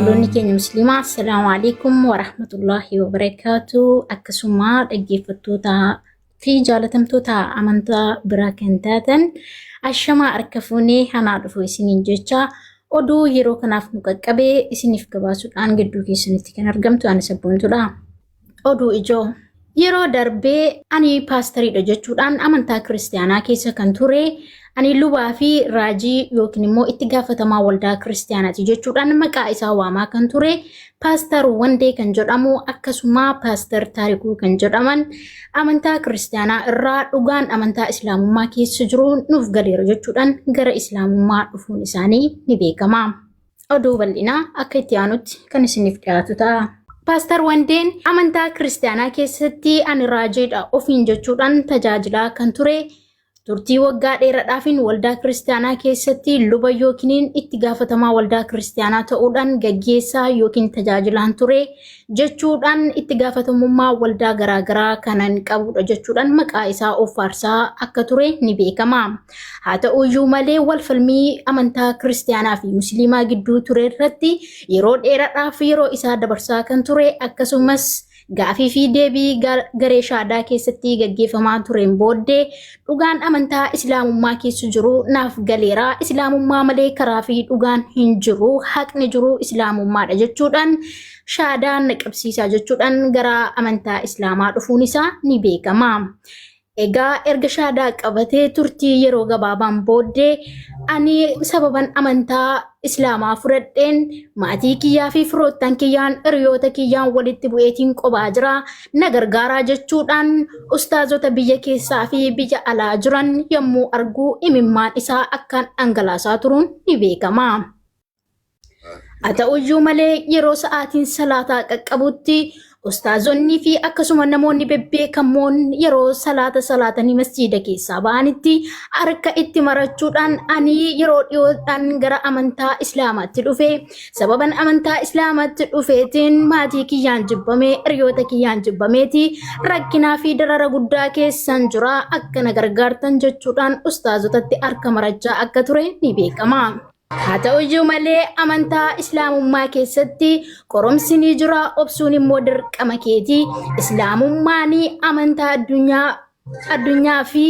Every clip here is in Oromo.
Obboloonni keenya musliimaa assalamu alaikum wa rahmatullahi wa barakatuh. Akkasuma dhaggeeffattoota fi jaalatamtoota amantaa biraa kan taatan ashamaa harka fuunee hanaa dhufu isiniin jecha oduu yeroo kanaaf nu qaqqabee isiniif gabaasuudhaan gidduu keessanitti kan argamtu ani sabboontuudha. Oduu ijoo yeroo darbee ani paastariidha jechuudhaan amantaa kiristaanaa keessa kan ture ani lubaa fi raajii yookiin immoo itti gaafatamaa waldaa kiristaanaati jechuudhaan maqaa isaa waamaa kan ture paastar Wandee kan jedhamu akkasuma paastar Taarikuu kan jedhaman amantaa kiristaanaa irraa dhugaan amantaa islaamummaa keessa jiru nuuf galeera jechuudhaan gara islaamummaa dhufuun isaanii ni beekama. Oduu bal'inaa akka itti aanutti kan isiniif dhiyaatu ta'a. Paastar Wandeen amantaa kiristaanaa keessatti ani raajiidha ofiin jechuudhaan tajaajilaa kan ture. Turtii waggaa dheeraadhaafin waldaa kiristaanaa keessatti luba yookiin itti gaafatamaa waldaa kiristaanaa ta'uudhaan gaggeessaa yookiin tajaajilaan ture jechuudhaan itti gaafatamummaa waldaa garaagaraa kanan qabudha jechuudhaan maqaa isaa of faarsaa akka ture ni beekama. Haa ta'uyyuu malee walfalmii amantaa kiristaanaa fi musliimaa gidduu ture irratti yeroo dheeraadhaaf yeroo isaa dabarsaa kan ture akkasumas gaafii fi deebii garee shaadaa keessatti gaggeeffamaa tureen booddee dhugaan amantaa islaamummaa keessa jiru naaf galeera islaamummaa malee karaa fi dhugaan hin jiru haqni jiru islaamummaadha jechuudhaan shaadaan qabsiisaa jechuudhaan gara amantaa islaamaa dhufuun isaa ni beekama. Egaa erga shaadaa qabatee turtii yeroo gabaabaan booddee ani sababan amantaa islaamaa fudhadheen maatii kiyyaa fi firoottan kiyyaan hiriyoota kiyyaan walitti bu'eetiin qobaa jira na gargaaraa jechuudhaan ustaazota biyya keessaa fi biyya alaa jiran yommuu argu imimmaan isaa akkaan dhangalaasaa turuun ni beekama. Haa ta'uyyuu malee yeroo sa'aatiin salaataa qaqqabutti ustaazonni fi akkasuma namoonni bebbeekamoon yeroo salaatanii masjiida keessaa ba'anitti harka itti marachuudhaan ani yeroo dhiyoodhaan gara amantaa islaamaatti dhufe sababan amantaa islaamaatti dhufeetiin maatii kiyyaan jibbame hiriyoota kiyyaan jibbameeti rakkinaa fi darara guddaa keessan jira akka na gargaartan jechuudhaan ustaazotatti harka marachaa akka ture ni beekama. Haa ta'uyyuu malee amantaa islaamummaa keessatti qoromsi ni jira obsuun immoo dirqama keeti. Islaamummaan amantaa addunyaa fi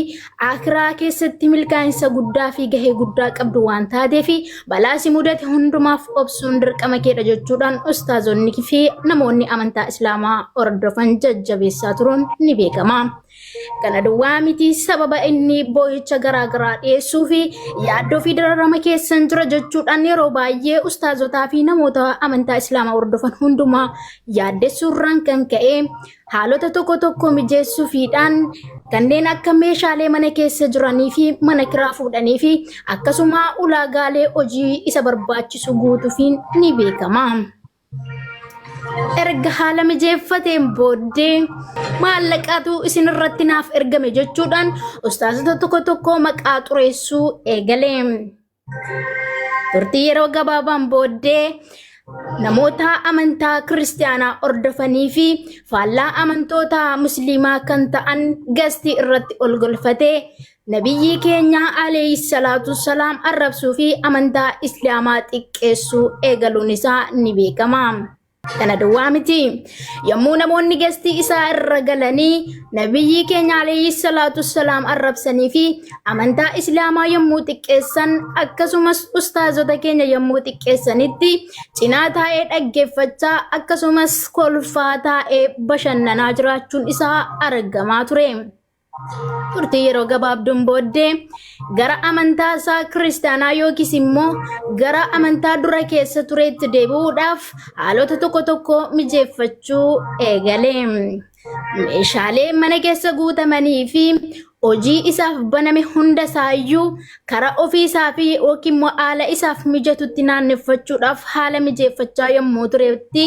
akhiraa keessatti milkaa'insa guddaa fi gahee guddaa qabdu waan taateef balaa si mudate hundumaaf obsuun dirqama keedha jechuudhaan ustaazonni fi namoonni amantaa islaamaa hordofan jajjabeessaa turuun ni beekama. Kana duwwaa miti sababa inni boo'icha garaagaraa dhiyeessuu fi yaaddoo fi dararama keessan jira jechuudhaan yeroo baay'ee ustaazotaa fi namoota amantaa islaamaa hordofan hundumaa yaaddessuurraan kan ka'e haalota tokko mijeessuufiidhaan kanneen akka meeshaalee mana keessa jiranii fi mana kiraa fuudhanii fi akkasuma ulaagaalee hojii isa barbaachisu guutuufiin ni beekama. Erga haala mijeeffateen booddee maallaqatu isin irratti naaf ergame jechuudhaan ustaazota tokko maqaa xureessuu eegale. Turtii yeroo gabaabaan booddee namoota amantaa kiristaanaa hordofanii fi faallaa amantoota musliimaa kan ta'an gastii irratti ol golfatee nabiyyi keenya alayhi salaatu salaam arrabsuu fi amantaa islaamaa xiqqeessuu eegaluun isaa ni beekama. Kana duwwaa miti yommuu namoonni gastii isaa irra galanii nabiyyi keenya alayhi salaatu salaam arrabsanii fi amantaa islaamaa yommuu xiqqeessan akkasumas ustaazota keenya yommuu xiqqeessanitti cinaa taa'ee dhaggeeffachaa akkasumas kolfaa taa'ee bashannanaa jiraachuun isaa argamaa ture. Turtii yeroo gabaabduun booddee gara amantaa isaa kiristaanaa yookiis immoo gara amantaa dura keessa tureetti deebi'uudhaaf haalota tokko mijeeffachuu eegale. Meeshaalee mana keessa guutamanii fi hojii isaaf baname hunda isaayyuu karaa ofiisaa fi yookiin immoo haala isaaf mijatutti naanneeffachuudhaaf haala mijeeffachaa yommuu turetti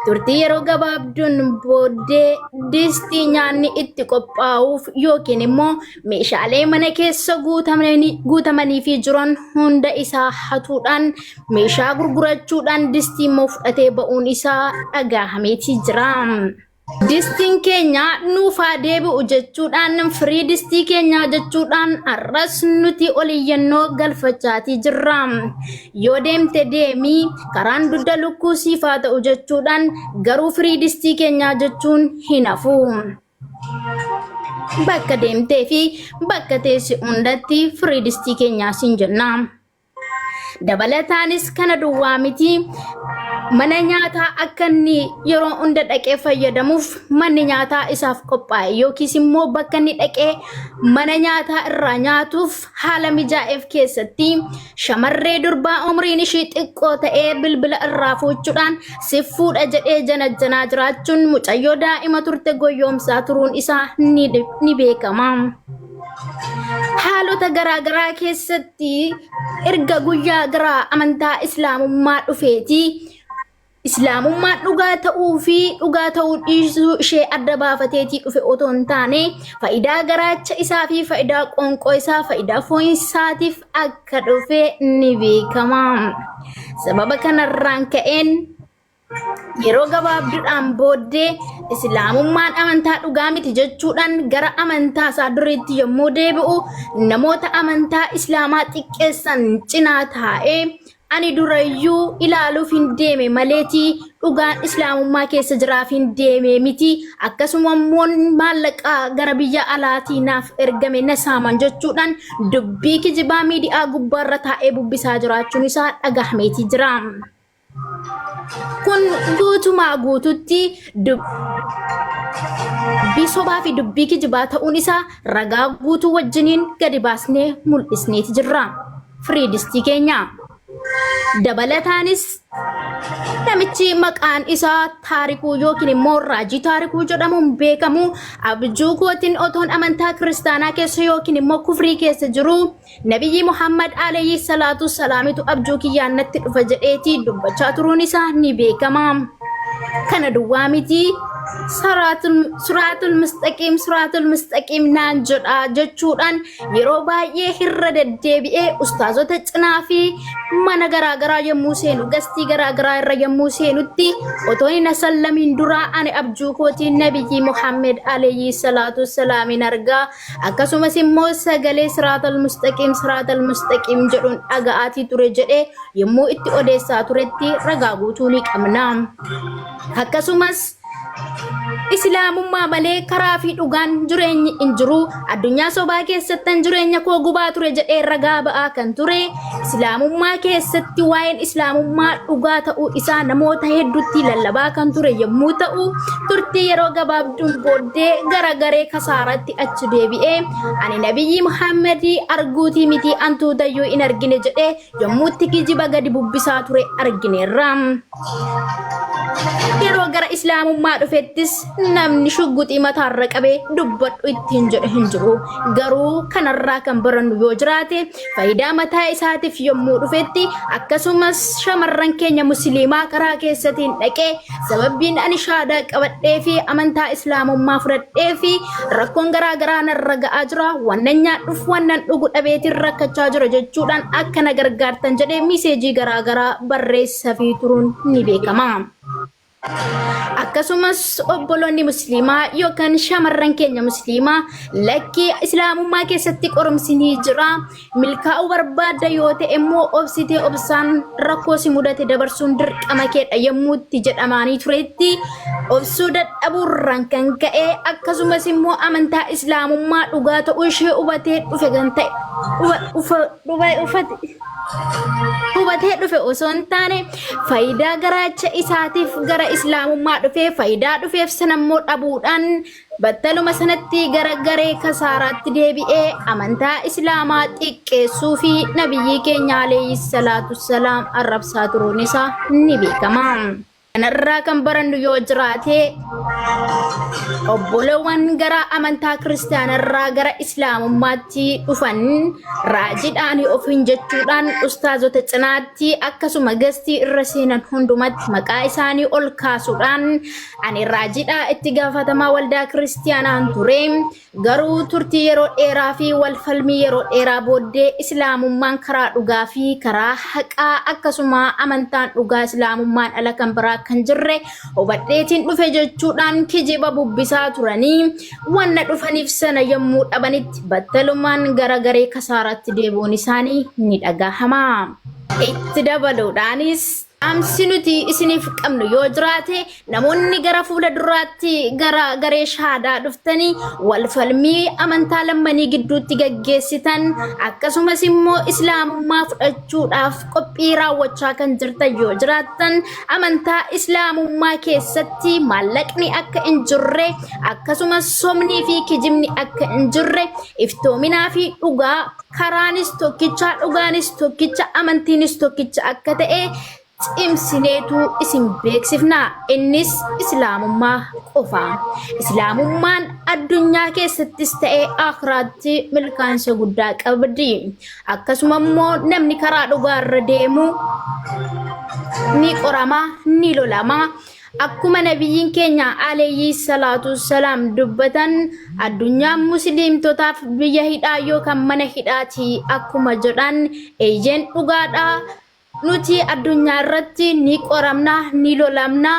turtii yeroo gabaabduun booddee distii nyaanni itti qophaa'uuf yookiin immoo meeshaalee mana keessa guutamanii fi jiran hunda isaa hatuudhaan meeshaa gurgurachuudhaan distii immoo fudhatee ba'uun isaa dhagahameetii jira. Distiin keenya nuufaa deebi'u jechuudhaan firii distii keenya jechuudhaan arras nuti oliyyannoo galfachaatii jirra. Yoo deemte deemii karaan dudda lukkuu siifaa ta'u jechuudhaan garuu firii distii keenya jechuun hin hafu. Bakka deemtee fi bakka teessi hundatti firii distii keenyaa siin jenna. Dabalataanis kana duwwaa miti. Mana nyaataa akka inni yeroo hunda dhaqee fayyadamuuf manni nyaataa isaaf qophaa'e yookiis immoo bakka inni dhaqee mana nyaataa irraa nyaatuuf haala mijaa'eef keessatti shamarree durbaa umriin ishii xiqqoo ta'ee bilbila irraa fuuchuudhaan si fuudha jedhee janajjanaa jiraachuun mucayyoo daa'ima turte goyyoomsaa turuun isaa ni beekama. Haalota garaagaraa keessatti erga guyyaa gara amantaa islaamummaa dhufeeti. Islaamummaan dhugaa ta'uu fi dhugaa ta'uu dhiisuu ishee adda baafateetii dhufe otoo hin taane faayidaa garaacha isaa fi faayidaa qoonqoo isaa faayidaa foon isaatiif akka dhufe ni beekama. Sababa kanarraan ka'een yeroo gabaabduudhaan booddee islaamummaan amantaa dhugaa miti jechuudhaan gara amantaa isaa duriitti yommuu deebi'u namoota amantaa islaamaa xiqqeessan cinaa taa'ee ani durayyuu ilaaluuf hin deeme maleetii dhugaan islaamummaa keessa jiraaf hin deeme miti akkasuma immoo maallaqaa gara biyya alaatii naaf ergame na saaman jechuudhaan dubbii kijibaa miidiyaa gubbaarra taa'ee bubbisaa jiraachuun isaa dhagahameetii jira. Kun guutumaa guututti dubbii sobaa fi dubbii kijibaa ta'uun isaa ragaa guutuu wajjiniin gadi baasnee mul'isneeti jirra. Firii distii keenya. Dabalataanis namichi maqaan isaa Taarikuu yookiin immoo Raajii Taarikuu jedhamuun beekamu abjuu kootiin otoon amantaa kiristaanaa keessa yookiin immoo kufrii keessa jiru Nabiyyi Muhammad alayhi salaatu salaamitu abjuu kiyyaan natti dhufa jedheetii dubbachaa turuun isaa ni beekama. Kana duwwaa miti. Suraatul mustaqim naan jedha jechuudhaan yeroo baay'ee hirra deddeebi'ee ustaazota cinaa fi mana garaagaraa yommuu seenu gastii garaagaraa irra yommuu seenutti otoo hin sallamiin duraa ani abjuu kootiin Nabiyyi Muhammad alayhi salaatu salaamiin argaa akkasumas immoo sagalee suraatul mustaqim jedhuun dhaga'aatii ture jedhee yommuu itti odeessaa turetti ragaa guutuu ni qabna. Akkasumas islaamummaa malee karaa fi dhugaan jireenyi hin jiru addunyaa sobaa keessattan jireenya koo gubaa ture jedhee ragaa ba'aa kan ture islaamummaa keessatti waa'een islaamummaa dhugaa ta'uu isaa namoota hedduutti lallabaa kan ture yommuu ta'u turtii yeroo gabaabduun booddee garagaree kasaaratti achi deebi'ee ani Nabiyyi Muhammadii arguutii miti antuutayyuu hin argine jedhee yommuu itti kijiba gadi bubbisaa ture argineerra. Yeroo gara islaamummaa dhufettis namni shugguxii mataarra qabee dubbadhu ittiin jedhe hin jiru. Garuu kanarraa kan barannu yoo jiraate faayidaa mataa isaatiif yommuu dhufetti akkasumas shamarran keenya musliimaa karaa keessatiin dhaqee sababbiin ani shaadaa qabadhee fi amantaa islaamummaa fudhadhee fi rakkoon garaagaraa narra ga'aa jira wannan nyaadhuuf wannan dhugu dhabeetiin rakkachaa jira jechuudhaan akka na gargaartan jedhee miseejii garaagaraa barreessaa fi turuun ni beekama. Akkasumas obboloonni musliimaa yookaan shamarran keenya musliimaa lakkii islaamummaa keessatti qorumsi ni jira milkaa'uu barbaadda yoo ta'e immoo obsitee obsaan rakkoo si mudate dabarsuun dirqama keedha yommuu itti jedhamaanii turetti obsuu dadhabuurraan kan ka'e akkasumas immoo amantaa islaamummaa dhugaa ta'uu ishee hubatee dhufe kan ta'e hubatee dhufe osoo hin taane faayidaa garaacha isaatiif gara islaamummaa dhufee faayidaa dhufeef sanammoo dhabuudhaan battaluma sanatti garagaree kasaaraatti deebi'ee amantaa islaamaa xiqqeessuu fi nabiyyi keenya alayhi salaatu salaam arrabsaa turuun isaa ni beekama. Kanarraa kan barannu yoo jiraate obbolowwan gara amantaa kiristaanarraa gara islaamummaatti dhufan raajiidhaan ofiin jechuudhaan ustaazota cinaatti akkasuma gastii irra seenan hundumatti maqaa isaanii ol kaasuudhaan ani raajiidhaa itti gaafatamaa waldaa kiristaanaan ture garuu turtii yeroo dheeraa fi walfalmii yeroo dheeraa booddee islaamummaan karaa dhugaa fi karaa haqaa akkasuma amantaan dhugaa islaamummaan ala kan biraa kan jirre hubadheetiin dhufe jechuudhaan kijiba bubbisaa turanii wanna dhufaniif sana yommuu dhabanitti battalumaan garagaree kasaaratti deebi'uun isaanii ni dhagahama. Itti dabaluudhaanis amsi nuti isiniif qabnu yoo jiraate namoonni gara fuula duraatti gara garee shahaadaa dhuftanii wal falmii amantaa lammanii gidduutti gaggeessitan akkasumas immoo islaamummaa fudhachuudhaaf qophii raawwachaa kan jirtan yoo jiraattan amantaa islaamummaa keessatti maallaqni akka hin jirre akkasumas somnii fi kijibni akka hin jirre iftoominaa fi dhugaa karaanis tokkicha dhugaanis tokkicha amantiinis tokkicha akka ta'e cimsineetu isin beeksifna. Innis islaamummaa qofa. Islaamummaan addunyaa keessattis ta'ee akhiraatti milkaa'insa guddaa qabdi. Akkasuma immoo namni karaa dhugaa irra deemu ni qorama ni lolama. Akkuma nabiyyiin keenya alayhi salaatu salaam dubbatan addunyaa musliimtotaaf biyya hidhaa yookaan mana hidhaati akkuma jedhan eeyyeen dhugaadha. Nuti addunyaa irratti ni qoramna ni lolamna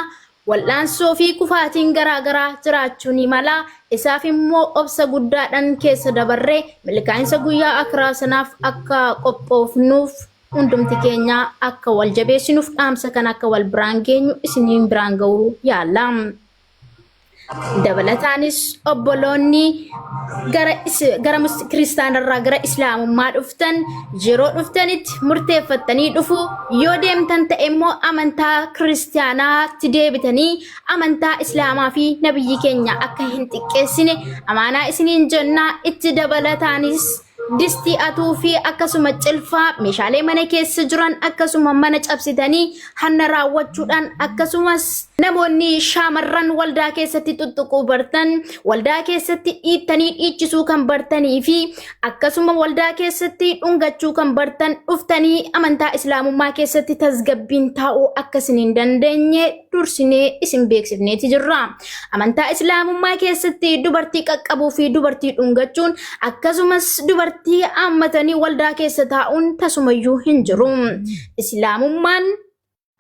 wal'aansoo fi kufaatiin garaagaraa jiraachuu ni mala isaaf immoo obsa guddaadhaan keessa dabarree milkaa'insa guyyaa akhiraa sanaaf akka qophoofnuuf hundumti keenya akka wal jabeessinuuf dhaamsa kan akka wal biraan geenyu isiniin biraan ga'uu yaalla. Dabalataanis obboloonni gara kiristaanarraa gara islaamummaa dhuftan yeroo dhuftanitti murteeffattanii dhufu yoo deemtan ta'e immoo amantaa kiristaanaatti deebitanii amantaa islaamaa fi nabiyyi keenya akka hin xiqqeessine amaanaa isiniin jennaa. Itti dabalataanis distii atuu fi akkasuma cilfaa meeshaalee mana keessa jiran akkasuma mana cabsitanii hanna raawwachuudhaan akkasumas namoonni shaamarran waldaa keessatti tuttuquu bartan waldaa keessatti dhiittanii dhiichisuu kan bartanii fi akkasuma waldaa keessatti dhungachuu kan bartan dhuftanii amantaa islaamummaa keessatti tasgabbiin taa'uu akkasiin hin dandeenye dursinee isin beeksifneeti jirra. Amantaa islaamummaa keessatti dubartii qaqqabuu fi dubartii dhungachuun akkasumas dubartii ammatanii waldaa keessa taa'uun tasumayyuu hin jiru. Islaamummaan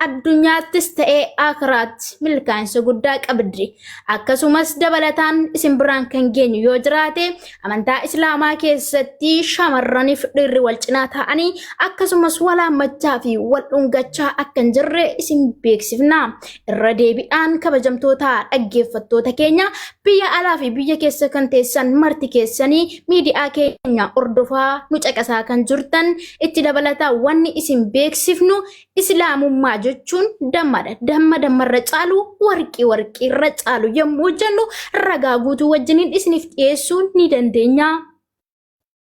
addunyaattis ta'ee akhiraatti milkaa'insa guddaa qabdi. Akkasumas dabalataan isin biraan kan geenyu yoo jiraate amantaa islaamaa keessatti shamarraniif dhiirri wal cinaa ta'anii akkasumas walaammachaa fi wal dhungachaa akka hin jirre isin beeksifna. Irra deebi'aan kabajamtoota dhaggeeffattoota keenya biyya alaa fi biyya keessa kan teessan marti keessanii miidiyaa keenya hordofaa nu caqasaa kan jirtan itti dabalataa wanni isin beeksifnu islaamummaa jechuun dammarra caalu warqii irra caalu yommuu jennu ragaa guutuu wajjiniin isiniif dhiyeessuu ni dandeenya.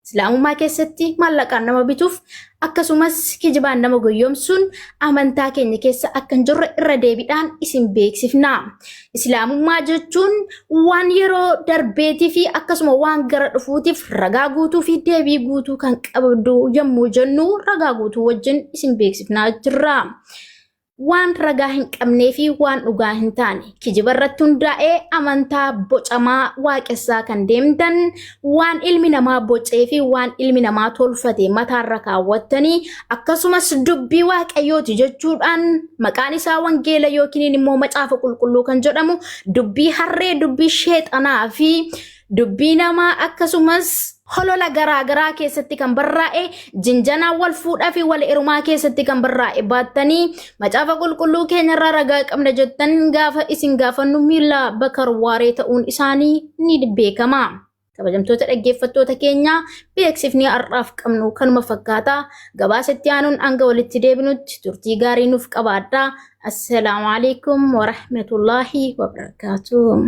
Islaamummaa keessatti maallaqaan nama bituuf akkasumas kijibaan nama goyyomsuun amantaa keenya keessa akka hin jirre irra deebiidhaan isin beeksifna. Islaamummaa jechuun waan yeroo darbeetii fi akkasuma waan gara dhufuutiif ragaa guutuu fi deebii guutuu kan qabdu yommuu jennu ragaa guutuu wajjin isin beeksifnaa jirra. Waan ragaa hin qabnee fi waan dhugaa hin taane kijiba irratti hundaa'ee amantaa bocamaa waaqessaa kan deemtan waan ilmi namaa bocee fi waan ilmi namaa tolfate mataarra kaawwattanii akkasumas dubbii waaqayyooti jechuudhaan maqaan isaa wangeela yookiin immoo macaafa qulqulluu kan jedhamu dubbii harree dubbii sheexanaa fi dubbii namaa akkasumas holola garaagaraa keessatti kan barraa'e jinjanaa wal fuudhaa fi wal heerumaa keessatti kan barraa'e baattanii macaafa qulqulluu keenyarraa ragaa qabna jettan gaafa isin gaafannu miila bakar waaree ta'uun isaanii ni beekama. Kabajamtoota dhaggeeffattoota keenya beeksifni har'aaf qabnu kanuma fakkaata. Gabaasatti aanuun hanga walitti deebinutti turtii gaarii nuuf qabaadhaa. Assalaamu alaikum wa rahmatullahi wa barakaatuh.